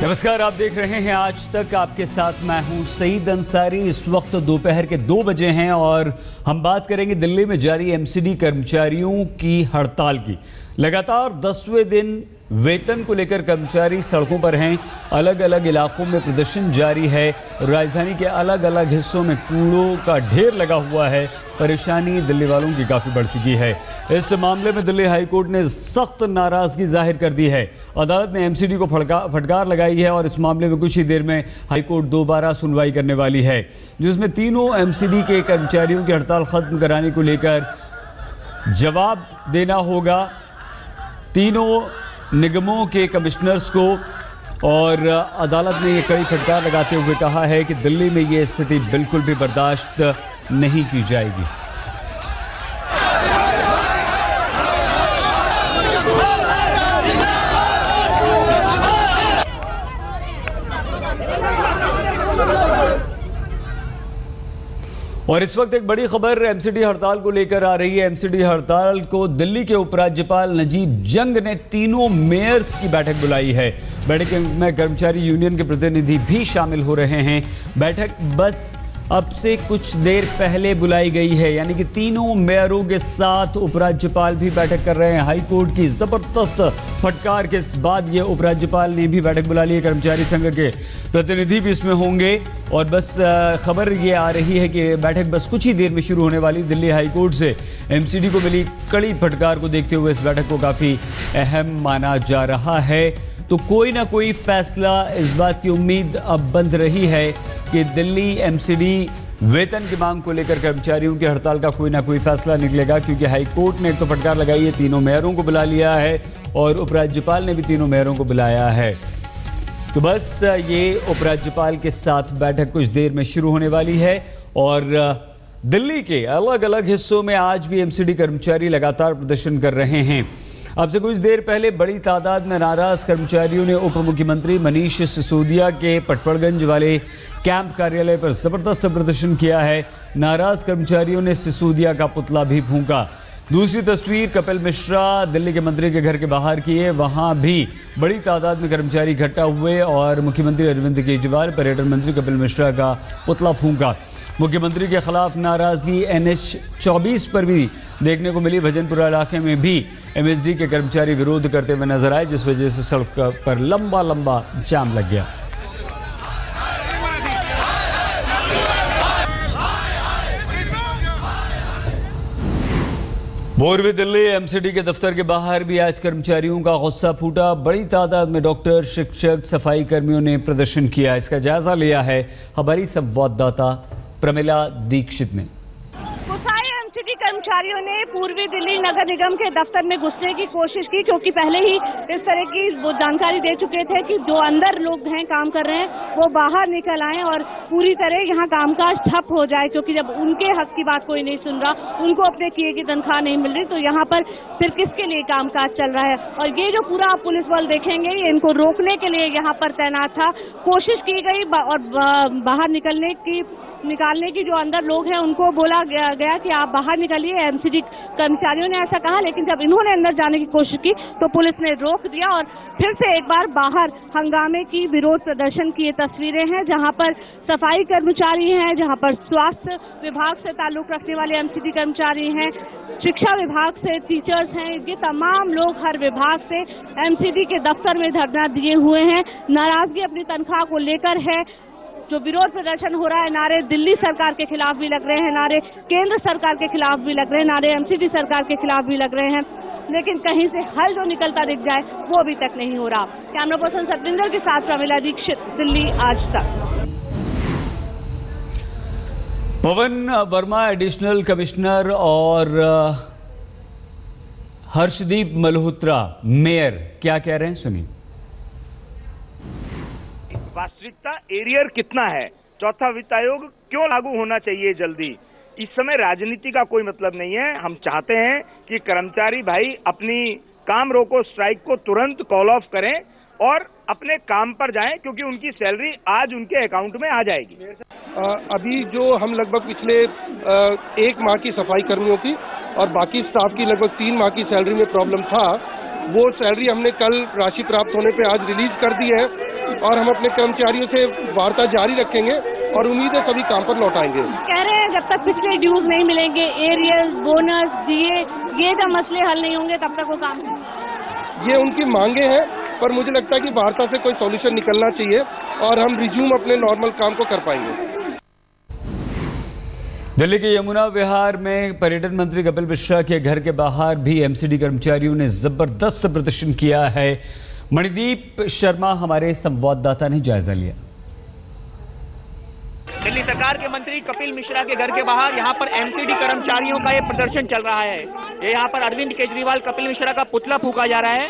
नमस्कार, आप देख रहे हैं आज तक। आपके साथ मैं हूं सईद अंसारी। इस वक्त दोपहर के 2 बजे हैं और हम बात करेंगे दिल्ली में जारी एमसीडी कर्मचारियों की हड़ताल की। लगातार 10वें दिन वेतन को लेकर कर्मचारी सड़कों पर हैं। अलग अलग इलाकों में प्रदर्शन जारी है। राजधानी के अलग अलग हिस्सों में कूड़ों का ढेर लगा हुआ है। परेशानी दिल्ली वालों की काफ़ी बढ़ चुकी है। इस मामले में दिल्ली हाई कोर्ट ने सख्त नाराज़गी जाहिर कर दी है। अदालत ने एमसीडी को फटकार लगाई है और इस मामले में कुछ ही देर में हाई कोर्ट दोबारा सुनवाई करने वाली है, जिसमें तीनों एमसीडी के कर्मचारियों की हड़ताल खत्म कराने को लेकर जवाब देना होगा तीनों निगमों के कमिश्नर्स को। और अदालत ने ये कड़ी फटकार लगाते हुए कहा है कि दिल्ली में ये स्थिति बिल्कुल भी बर्दाश्त नहीं की जाएगी। और इस वक्त एक बड़ी खबर एमसीडी हड़ताल को लेकर आ रही है। एमसीडी हड़ताल को दिल्ली के उपराज्यपाल नजीब जंग ने तीनों मेयर्स की बैठक बुलाई है। बैठक में कर्मचारी यूनियन के प्रतिनिधि भी शामिल हो रहे हैं। बैठक बस अब से कुछ देर पहले बुलाई गई है, यानी कि तीनों मेयरों के साथ उपराज्यपाल भी बैठक कर रहे हैं। हाई कोर्ट की जबरदस्त फटकार के बाद ये उपराज्यपाल ने भी बैठक बुला ली है। कर्मचारी संघ के प्रतिनिधि भी इसमें होंगे और बस खबर ये आ रही है कि बैठक बस कुछ ही देर में शुरू होने वाली। दिल्ली हाई कोर्ट से एमसीडी को मिली कड़ी फटकार को देखते हुए इस बैठक को काफ़ी अहम माना जा रहा है। तो कोई ना कोई फैसला, इस बात की उम्मीद अब बंध रही है कि दिल्ली एमसीडी वेतन की मांग को लेकर कर्मचारियों की हड़ताल का कोई ना कोई फैसला निकलेगा, क्योंकि हाई कोर्ट ने तो फटकार लगाई है, तीनों मेयरों को बुला लिया है और उपराज्यपाल ने भी तीनों मेयरों को बुलाया है। तो बस ये उपराज्यपाल के साथ बैठक कुछ देर में शुरू होने वाली है। और दिल्ली के अलग अलग हिस्सों में आज भी एमसीडी कर्मचारी लगातार प्रदर्शन कर रहे हैं। अब से कुछ देर पहले बड़ी तादाद में नाराज कर्मचारियों ने उप मुख्यमंत्री मनीष सिसोदिया के पटपड़गंज वाले कैंप कार्यालय पर जबरदस्त प्रदर्शन किया है। नाराज कर्मचारियों ने सिसोदिया का पुतला भी फूंका। दूसरी तस्वीर कपिल मिश्रा दिल्ली के मंत्री के घर के बाहर की है। वहां भी बड़ी तादाद में कर्मचारी इकट्ठा हुए और मुख्यमंत्री अरविंद केजरीवाल, पर्यटन मंत्री कपिल मिश्रा का पुतला फूंका। मुख्यमंत्री के खिलाफ नाराजगी NH-24 पर भी देखने को मिली। भजनपुरा इलाके में भी MSD के कर्मचारी विरोध करते हुए नजर आए, जिस वजह से सड़क पर लंबा लंबा जाम लग गया। पूर्वी दिल्ली एमसीडी के दफ्तर के बाहर भी आज कर्मचारियों का गुस्सा फूटा। बड़ी तादाद में डॉक्टर, शिक्षक, सफाई कर्मियों ने प्रदर्शन किया। इसका जायजा लिया है हमारी संवाददाता प्रमिला दीक्षित ने। एमसीडी कर्मचारियों ने पूर्वी दिल्ली नगर निगम के दफ्तर में घुसने की कोशिश की, क्योंकि पहले ही इस तरह की वो जानकारी दे चुके थे कि जो अंदर लोग हैं काम कर रहे हैं वो बाहर निकल आए और पूरी तरह यहाँ कामकाज ठप हो जाए, क्योंकि जब उनके हक की बात कोई नहीं सुन रहा, उनको अपने किए की तनख्वाह नहीं मिल रही, तो यहाँ पर फिर किसके लिए कामकाज चल रहा है। और ये जो पूरा पुलिस बल देखेंगे, ये इनको रोकने के लिए यहाँ पर तैनात था। कोशिश की गई और बाहर निकालने की जो अंदर लोग हैं उनको बोला गया कि आप बाहर निकलिए। एमसीडी कर्मचारियों ने ऐसा कहा, लेकिन जब इन्होंने अंदर जाने की कोशिश की तो पुलिस ने रोक दिया और फिर से एक बार बाहर हंगामे की विरोध प्रदर्शन की ये तस्वीरें हैं, जहां पर सफाई कर्मचारी हैं, जहां पर स्वास्थ्य विभाग से ताल्लुक रखने वाले एमसीडी कर्मचारी हैं, शिक्षा विभाग से टीचर्स हैं। ये तमाम लोग हर विभाग से एमसीडी के दफ्तर में धरना दिए हुए हैं। नाराजगी अपनी तनख्वाह को लेकर है। जो विरोध प्रदर्शन हो रहा है, नारे दिल्ली सरकार के खिलाफ भी लग रहे हैं, नारे केंद्र सरकार के खिलाफ भी लग रहे हैं, नारे एमसीडी सरकार के खिलाफ भी लग रहे हैं, लेकिन कहीं से हल जो निकलता दिख जाए वो अभी तक नहीं हो रहा। कैमरा पर्सन सत्येंद्र के साथ प्रमिला दीक्षित, दिल्ली आज तक। पवन वर्मा एडिशनल कमिश्नर और हर्षदीप मल्होत्रा मेयर क्या कह रहे हैं, सुनिए। वास्तविकता एरियर कितना है, चौथा वित्त आयोग क्यों लागू होना चाहिए जल्दी, इस समय राजनीति का कोई मतलब नहीं है। हम चाहते हैं कि कर्मचारी भाई अपनी काम रोको स्ट्राइक को तुरंत कॉल ऑफ करें और अपने काम पर जाएं, क्योंकि उनकी सैलरी आज उनके अकाउंट में आ जाएगी। अभी जो हम लगभग पिछले 1 माह की सफाई कर्मियों की और बाकी स्टाफ की लगभग 3 माह की सैलरी में प्रॉब्लम था, वो सैलरी हमने कल राशि प्राप्त होने पे आज रिलीज कर दी है। और हम अपने कर्मचारियों से वार्ता जारी रखेंगे और उम्मीद है सभी काम पर लौट आएंगे। कह रहे हैं जब तक पिछले ड्यूज नहीं मिलेंगे, एरियर्स, बोनस, डीए, ये जब मसले हल नहीं होंगे तब तक वो काम नहीं। ये उनकी मांगे हैं, पर मुझे लगता है कि वार्ता से कोई सॉल्यूशन निकलना चाहिए और हम रिज्यूम अपने नॉर्मल काम को कर पाएंगे। दिल्ली के यमुना विहार में पर्यटन मंत्री कपिल मिश्रा के घर के बाहर भी एमसीडी कर्मचारियों ने जबरदस्त प्रदर्शन किया है। मणिदीप शर्मा हमारे संवाददाता ने जायजा लिया। दिल्ली सरकार के मंत्री कपिल मिश्रा के घर के बाहर यहाँ पर एमसीडी कर्मचारियों का ये प्रदर्शन चल रहा है। ये यहाँ पर अरविंद केजरीवाल, कपिल मिश्रा का पुतला फूंका जा रहा है।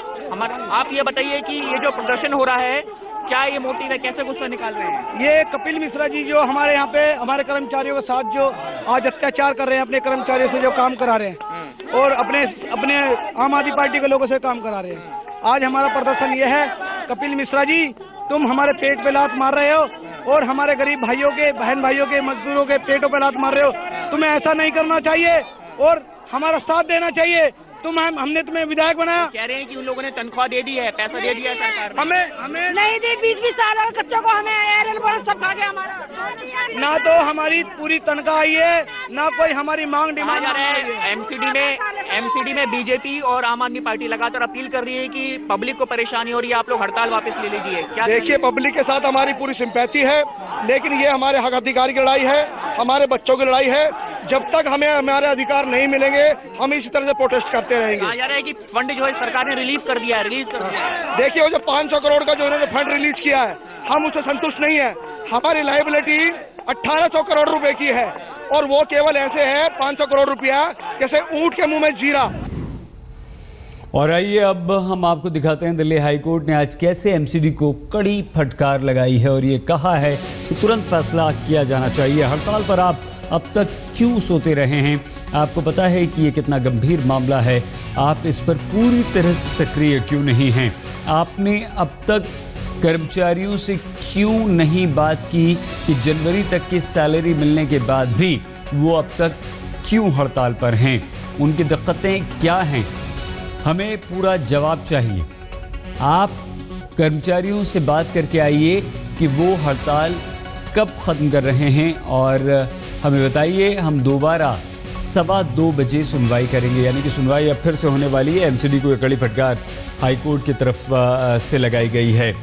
आप ये बताइए कि ये जो प्रदर्शन हो रहा है, क्या ये मोटिव है, कैसे गुस्सा निकाल रहे हैं? ये कपिल मिश्रा जी जो हमारे यहाँ पे हमारे कर्मचारियों के साथ जो आज अत्याचार कर रहे हैं, अपने कर्मचारियों से जो काम करा रहे हैं और अपने आम आदमी पार्टी के लोगों से काम करा रहे हैं। आज हमारा प्रदर्शन ये है, कपिल मिश्रा जी तुम हमारे पेट पे लात मार रहे हो और हमारे गरीब भाइयों के, बहन भाइयों के, मजदूरों के पेटों पे लात मार रहे हो। तुम्हें ऐसा नहीं करना चाहिए और हमारा साथ देना चाहिए। हमने तुम्हें विधायक बनाया। कह रहे हैं कि उन लोगों ने तनख्वाह दे दी है, पैसा दे दिया है सरकार ने। हमें नहीं दी, 20-20 साल और बच्चों को हमें एयरल बोनस सब खा गया हमारा। ना तो हमारी पूरी तनख्वाह आई है, ना कोई हमारी मांग डिमांड जा रहा है। एमसीडी में बीजेपी और आम आदमी पार्टी लगातार अपील कर रही है कि पब्लिक को परेशानी हो रही है, आप लोग हड़ताल वापस ले लीजिए। क्या देखिए, पब्लिक के साथ हमारी पूरी सिंपैथी है, लेकिन ये हमारे हक अधिकार की लड़ाई है, हमारे बच्चों की लड़ाई है। जब तक हमें हमारे अधिकार नहीं मिलेंगे हम इसी तरह से प्रोटेस्ट करते रहेंगे। कहा जा रहा है कि फंड जो है सरकार ने रिलीज कर दिया है। देखिए, वो जो 500 करोड़ का जो उन्होंने फंड रिलीज किया है, हम उससे संतुष्ट नहीं है। हमारी लायबिलिटी 1800 करोड़ रुपए की है और वो केवल ऐसे है 500 करोड़ रुपया जैसे ऊंट के मुंह में जीरा। और आइए अब हम आपको दिखाते हैं दिल्ली हाईकोर्ट ने आज कैसे एमसीडी को कड़ी फटकार लगाई है और ये कहा है कि तुरंत फैसला किया जाना चाहिए। हड़ताल पर आप अब तक क्यों सोते रहे हैं? आपको पता है कि ये कितना गंभीर मामला है, आप इस पर पूरी तरह से सक्रिय क्यों नहीं हैं? आपने अब तक कर्मचारियों से क्यों नहीं बात की कि जनवरी तक की सैलरी मिलने के बाद भी वो अब तक क्यों हड़ताल पर हैं? उनकी दिक्कतें क्या हैं? हमें पूरा जवाब चाहिए। आप कर्मचारियों से बात करके आइए कि वो हड़ताल कब ख़त्म कर रहे हैं और हमें बताइए। हम दोबारा 2:15 बजे सुनवाई करेंगे, यानी कि सुनवाई अब फिर से होने वाली है। एमसीडी को एक कड़ी फटकार हाईकोर्ट की तरफ से लगाई गई है।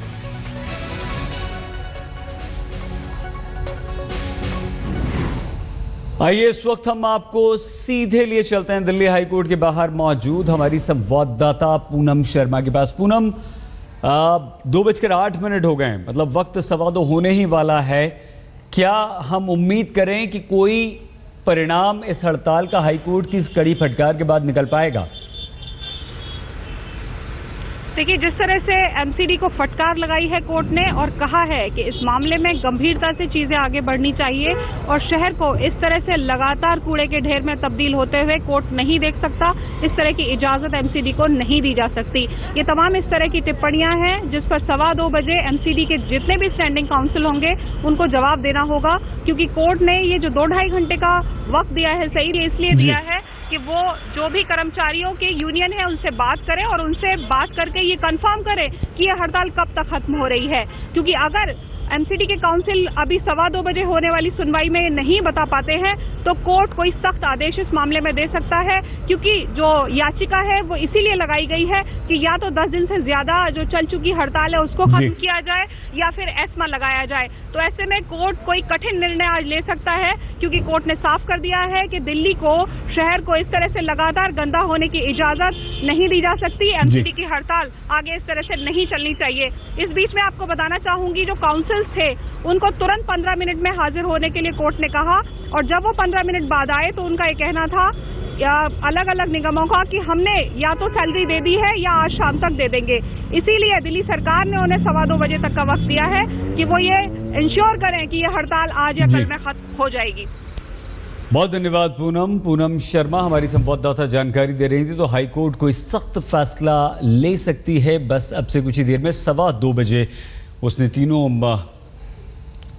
आइए इस वक्त हम आपको सीधे लिए चलते हैं दिल्ली हाईकोर्ट के बाहर मौजूद हमारी संवाददाता पूनम शर्मा के पास। पूनम, 2:08 हो गए, मतलब वक्त 2:15 होने ही वाला है। क्या हम उम्मीद करें कि कोई परिणाम इस हड़ताल का हाईकोर्ट की इस कड़ी फटकार के बाद निकल पाएगा? देखिए, जिस तरह से एमसीडी को फटकार लगाई है कोर्ट ने और कहा है कि इस मामले में गंभीरता से चीजें आगे बढ़नी चाहिए और शहर को इस तरह से लगातार कूड़े के ढेर में तब्दील होते हुए कोर्ट नहीं देख सकता, इस तरह की इजाजत एमसीडी को नहीं दी जा सकती। ये तमाम इस तरह की टिप्पणियां हैं जिस पर 2:15 बजे एमसीडी के जितने भी स्टैंडिंग काउंसिल होंगे उनको जवाब देना होगा, क्योंकि कोर्ट ने ये जो 2-2.5 घंटे का वक्त दिया है, सही इसलिए दिया है कि वो जो भी कर्मचारियों के यूनियन है उनसे बात करें और उनसे बात करके ये कंफर्म करें कि ये हड़ताल कब तक खत्म हो रही है। क्योंकि अगर एमसीडी के काउंसिल अभी 2:15 बजे होने वाली सुनवाई में नहीं बता पाते हैं तो कोर्ट कोई सख्त आदेश इस मामले में दे सकता है, क्योंकि जो याचिका है वो इसीलिए लगाई गई है कि या तो 10 दिन से ज्यादा जो चल चुकी हड़ताल है उसको खत्म किया जाए या फिर एस्मा लगाया जाए। तो ऐसे में कोर्ट कोई कठिन निर्णय आज ले सकता है, क्योंकि कोर्ट ने साफ कर दिया है कि दिल्ली को, शहर को इस तरह से लगातार गंदा होने की इजाजत नहीं दी जा सकती। एमसीडी की हड़ताल आगे इस तरह से नहीं चलनी चाहिए। इस बीच में आपको बताना चाहूंगी, जो काउंसिल थे उनको तुरंत 15 मिनट में हाजिर होने के लिए कोर्ट ने कहा और जब वो 15 मिनट बाद आए तो उनका ये कहना था या अलग अलग निगमों का कि हमने या तो सैलरी दे दी है या आज शाम तक दे देंगे। इसीलिए दिल्ली सरकार ने उन्हें 2:15 बजे तक का वक्त दिया है कि वो ये इंश्योर करें कि ये हड़ताल आज या कल में खत्म हो जाएगी। बहुत धन्यवाद पूनम शर्मा हमारी संवाददाता जानकारी दे रही थी। तो हाईकोर्ट कोई सख्त फैसला ले सकती है बस अब से कुछ ही देर में। 2:15 बजे उसने तीनों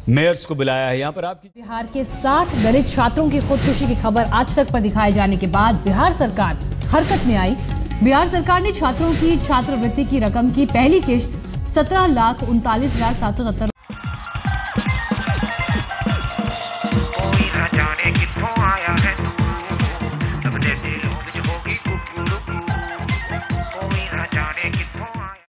मेयर्स को बुलाया है। यहाँ पर आपकी बिहार के 60 दलित छात्रों की खुदकुशी की खबर आज तक पर दिखाए जाने के बाद बिहार सरकार हरकत में आई। बिहार सरकार ने छात्रों की छात्रवृत्ति की रकम की पहली किश्त 17,39,770